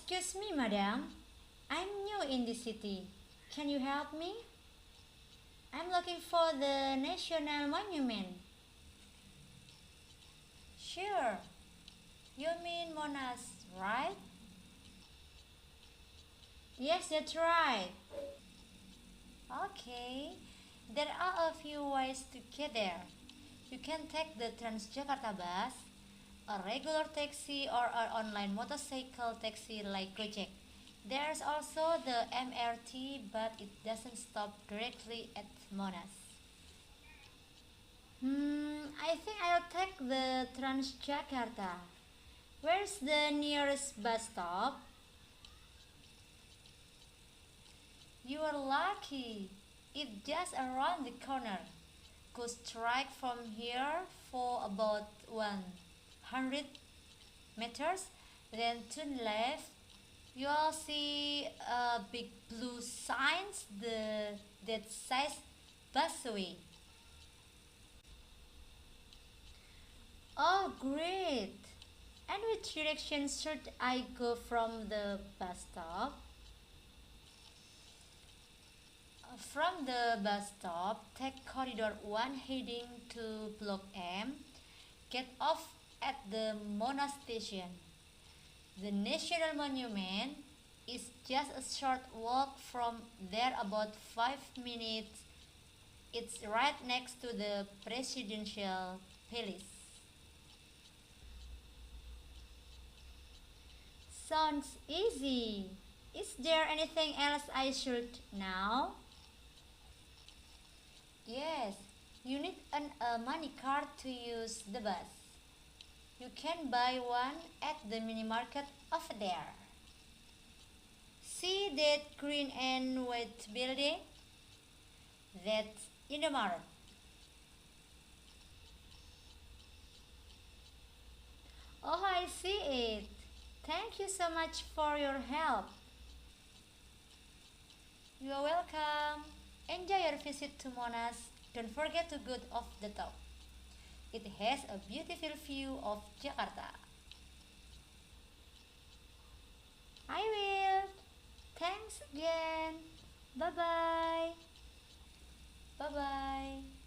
Excuse me, madam. I'm new in the city. Can you help me? I'm looking for the National Monument. Sure. You mean Monas, right? Yes, that's right. Okay. There are a few ways to get there. You can take the Transjakarta bus, a regular taxi, or an online motorcycle taxi like Gojek. There's also the MRT, but it doesn't stop directly at Monas. I think I'll take the Transjakarta. Where's the nearest bus stop? You are lucky. It's just around the corner. Go straight from here for about 100 meters, then turn left. You'll see a big blue signs that says busway. Oh, great! And which direction should I go from the bus stop? From the bus stop, take corridor 1 heading to block M. Get off at the Monas station. The National Monument is just a short walk from there, about 5 minutes. It's right next to the presidential palace. Sounds easy. Is there anything else I should know? Yes, you need a money card to use the bus. You can buy one at the mini market over there. See that green and white building? That's Indomaret. Oh, I see it. Thank you so much for your help. You are welcome. Enjoy your visit to Monas. Don't forget to go off the top. It has a beautiful view of Jakarta. I will. Thanks again. Bye bye. Bye bye.